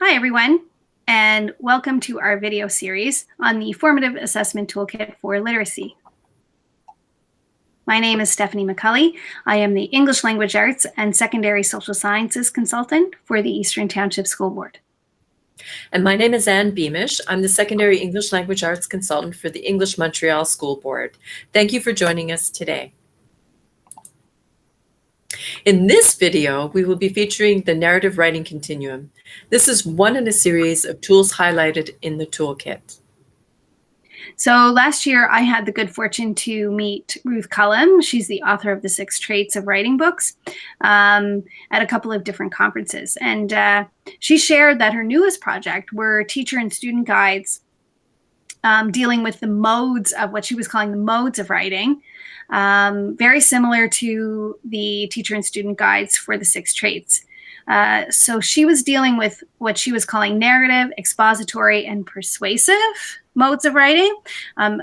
Hi, everyone, and welcome to our video series on the Formative Assessment Toolkit for Literacy. My name is Stephanie McCulley. I am the English Language Arts and Secondary Social Sciences Consultant for the Eastern Township School Board. And my name is Anne Beamish. I'm the Secondary English Language Arts Consultant for the English Montreal School Board. Thank you for joining us today. In this video, we will be featuring the narrative writing continuum. This is one in a series of tools highlighted in the toolkit. So last year, I had the good fortune to meet Ruth Cullum. She's the author of the 6 Traits of Writing books at a couple of different conferences. And she shared that her newest project were teacher and student guides dealing with the modes of what she was calling the modes of writing, very similar to the teacher and student guides for the 6 traits. So she was dealing with what she was calling narrative, expository, and persuasive modes of writing,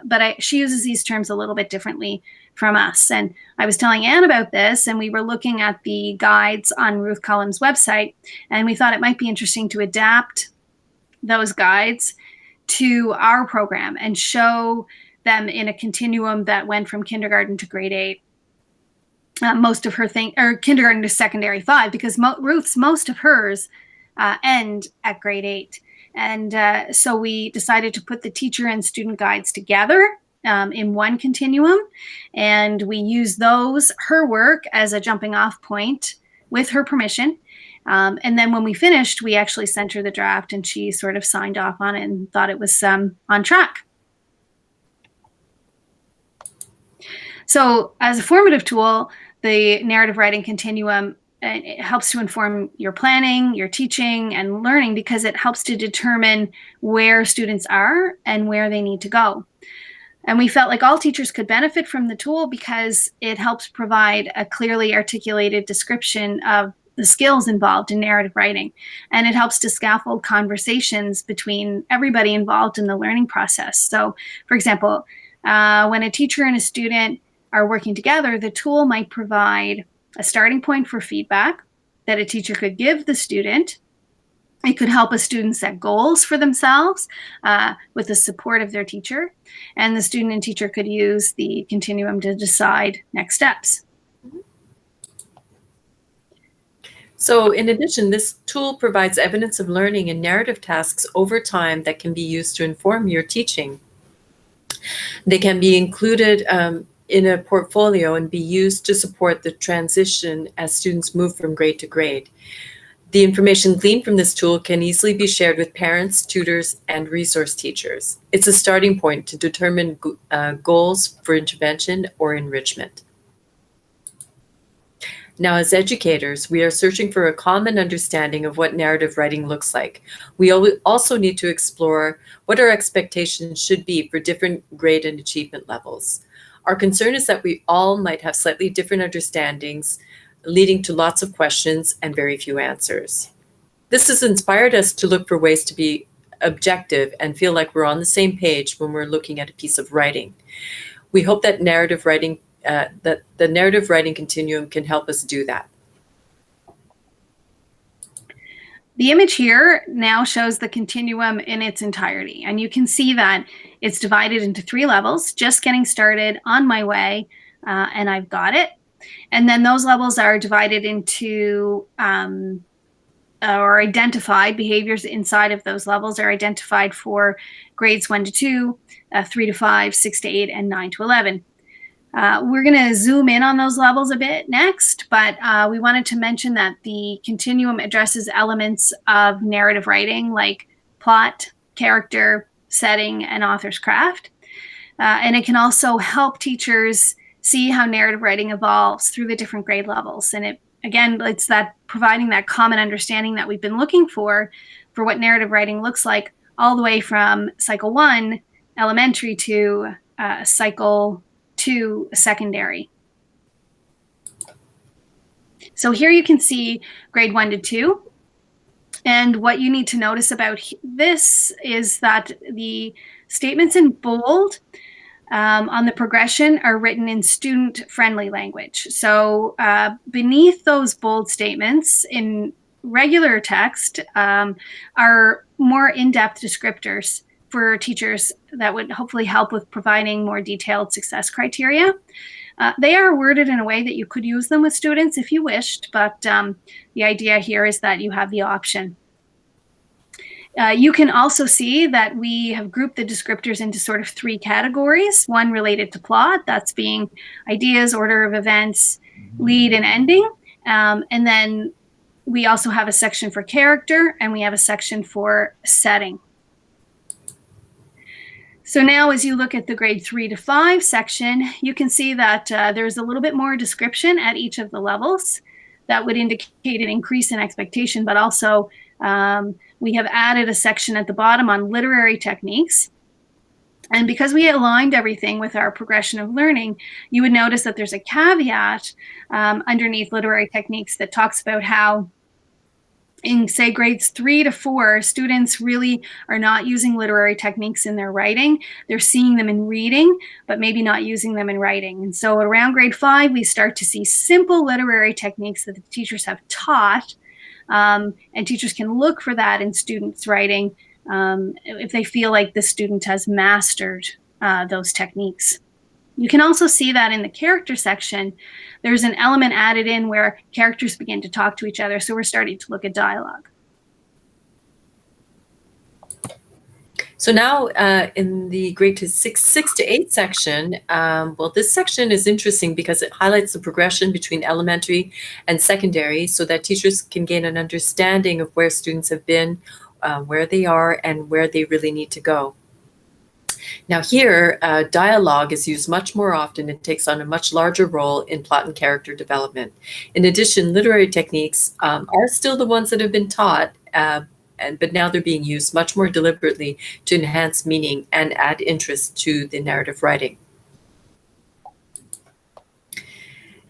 but she uses these terms a little bit differently from us. And I was telling Anne about this, and we were looking at the guides on Ruth Cullum's website, and we thought it might be interesting to adapt those guides to our program and show them in a continuum that went from kindergarten to grade 8. Most of her kindergarten to secondary 5, because most of hers end at grade 8. And so we decided to put the teacher and student guides together in one continuum. And we use her work as a jumping off point with her permission. And then when we finished, we actually sent her the draft, and she sort of signed off on it and thought it was on track. So as a formative tool, the narrative writing continuum, it helps to inform your planning, your teaching, and learning, because it helps to determine where students are and where they need to go. And we felt like all teachers could benefit from the tool because it helps provide a clearly articulated description of the skills involved in narrative writing. And it helps to scaffold conversations between everybody involved in the learning process. So, for example, when a teacher and a student are working together, the tool might provide a starting point for feedback that a teacher could give the student. It could help a student set goals for themselves with the support of their teacher. And the student and teacher could use the continuum to decide next steps. So in addition, this tool provides evidence of learning and narrative tasks over time that can be used to inform your teaching. They can be included in a portfolio and be used to support the transition as students move from grade to grade. The information gleaned from this tool can easily be shared with parents, tutors, and resource teachers. It's a starting point to determine goals for intervention or enrichment. Now, as educators, we are searching for a common understanding of what narrative writing looks like. We also need to explore what our expectations should be for different grade and achievement levels. Our concern is that we all might have slightly different understandings, leading to lots of questions and very few answers. This has inspired us to look for ways to be objective and feel like we're on the same page when we're looking at a piece of writing. We hope that that the narrative writing continuum can help us do that. The image here now shows the continuum in its entirety, and you can see that it's divided into 3 levels: just getting started, on my way, and I've got it. And then those levels are divided into or identified. Behaviors inside of those levels are identified for grades 1 to 2, 3 to 5, 6 to 8, and 9 to 11. We're going to zoom in on those levels a bit next, but we wanted to mention that the continuum addresses elements of narrative writing like plot, character, setting, and author's craft. And it can also help teachers see how narrative writing evolves through the different grade levels. And it's that providing that common understanding that we've been looking for what narrative writing looks like, all the way from cycle 1, elementary, to cycle 2, secondary. So here you can see grade 1 to 2. And what you need to notice about this is that the statements in bold on the progression are written in student-friendly language. So beneath those bold statements in regular text are more in-depth descriptors for teachers that would hopefully help with providing more detailed success criteria. They are worded in a way that you could use them with students if you wished, but the idea here is that you have the option. You can also see that we have grouped the descriptors into sort of three categories. One related to plot, that's being ideas, order of events, lead, and ending. And then we also have a section for character, and we have a section for setting. So now as you look at the grade 3 to 5 section, you can see that there's a little bit more description at each of the levels that would indicate an increase in expectation, but also we have added a section at the bottom on literary techniques. And because we aligned everything with our progression of learning, you would notice that there's a caveat underneath literary techniques that talks about how in, say, grades 3 to 4, students really are not using literary techniques in their writing. They're seeing them in reading, but maybe not using them in writing. And so around grade 5, we start to see simple literary techniques that the teachers have taught, and teachers can look for that in students' writing if they feel like the student has mastered those techniques. You can also see that in the character section, there's an element added in where characters begin to talk to each other. So we're starting to look at dialogue. So now in the grade 6 to 8 section, well, this section is interesting because it highlights the progression between elementary and secondary so that teachers can gain an understanding of where students have been, where they are, and where they really need to go. Now here, dialogue is used much more often and takes on a much larger role in plot and character development. In addition, literary techniques are still the ones that have been taught, but now they're being used much more deliberately to enhance meaning and add interest to the narrative writing.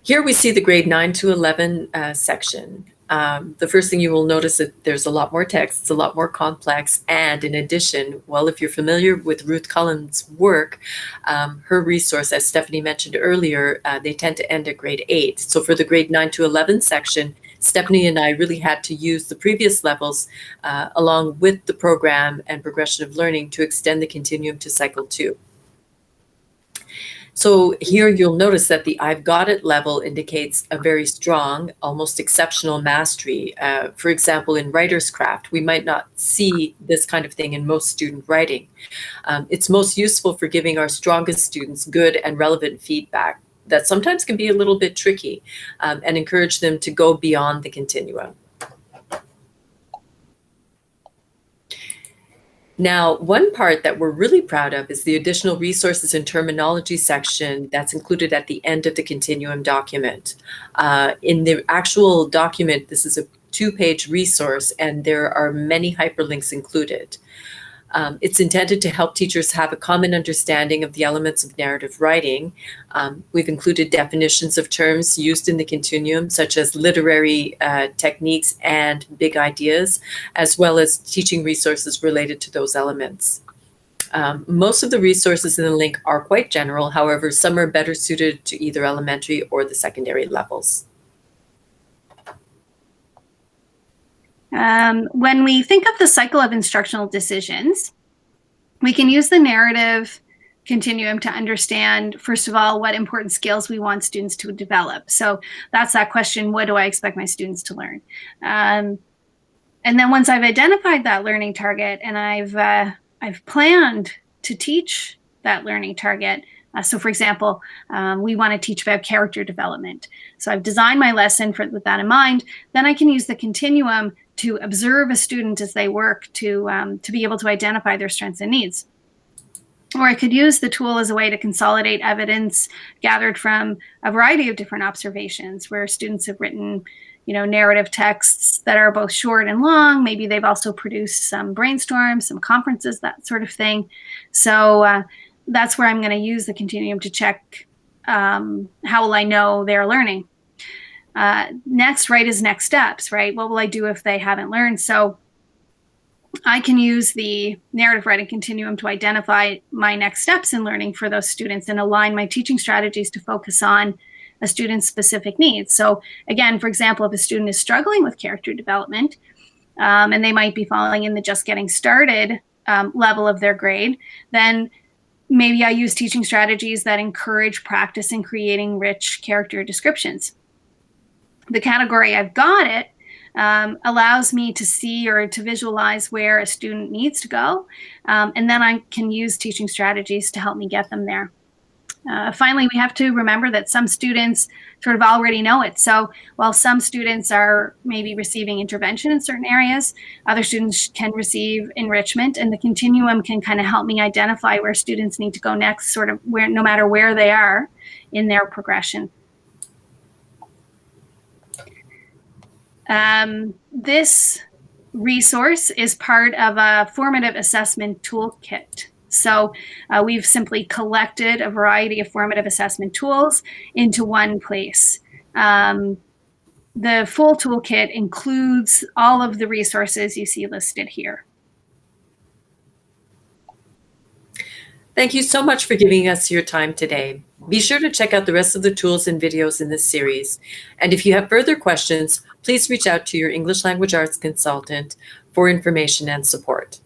Here we see the grade 9 to 11 section. The first thing you will notice that there's a lot more text, it's a lot more complex, and in addition, well, if you're familiar with Ruth Cullen's work, her resource, as Stephanie mentioned earlier, they tend to end at grade 8. So for the grade 9 to 11 section, Stephanie and I really had to use the previous levels along with the program and progression of learning to extend the continuum to cycle 2. So here you'll notice that the I've got it level indicates a very strong, almost exceptional mastery. For example, in writer's craft, we might not see this kind of thing in most student writing. It's most useful for giving our strongest students good and relevant feedback that sometimes can be a little bit tricky, and encourage them to go beyond the continuum. Now, one part that we're really proud of is the additional resources and terminology section that's included at the end of the continuum document. In the actual document, this is a 2-page resource, and there are many hyperlinks included. It's intended to help teachers have a common understanding of the elements of narrative writing. We've included definitions of terms used in the continuum, such as literary techniques and big ideas, as well as teaching resources related to those elements. Most of the resources in the link are quite general. However, some are better suited to either elementary or the secondary levels. When we think of the cycle of instructional decisions, we can use the narrative continuum to understand, first of all, what important skills we want students to develop. So that's that question, what do I expect my students to learn? And then once I've identified that learning target and I've planned to teach that learning target, so for example, we want to teach about character development. So I've designed my lesson with that in mind. Then I can use the continuum to observe a student as they work to be able to identify their strengths and needs. Or I could use the tool as a way to consolidate evidence gathered from a variety of different observations where students have written, narrative texts that are both short and long. Maybe they've also produced some brainstorms, some conferences, that sort of thing. So that's where I'm going to use the continuum to check how will I know they're learning. Next, is next steps, right? What will I do if they haven't learned? So I can use the narrative writing continuum to identify my next steps in learning for those students and align my teaching strategies to focus on a student's specific needs. So again, for example, if a student is struggling with character development, and they might be falling in the just getting started level of their grade, then maybe I use teaching strategies that encourage practice in creating rich character descriptions. The category I've got it allows me to see or to visualize where a student needs to go. And then I can use teaching strategies to help me get them there. Finally, we have to remember that some students sort of already know it. So while some students are maybe receiving intervention in certain areas, other students can receive enrichment, and the continuum can kind of help me identify where students need to go next, sort of where, no matter where they are in their progression. This resource is part of a formative assessment toolkit. So we've simply collected a variety of formative assessment tools into one place. The full toolkit includes all of the resources you see listed here. Thank you so much for giving us your time today. Be sure to check out the rest of the tools and videos in this series. And if you have further questions, please reach out to your English language arts consultant for information and support.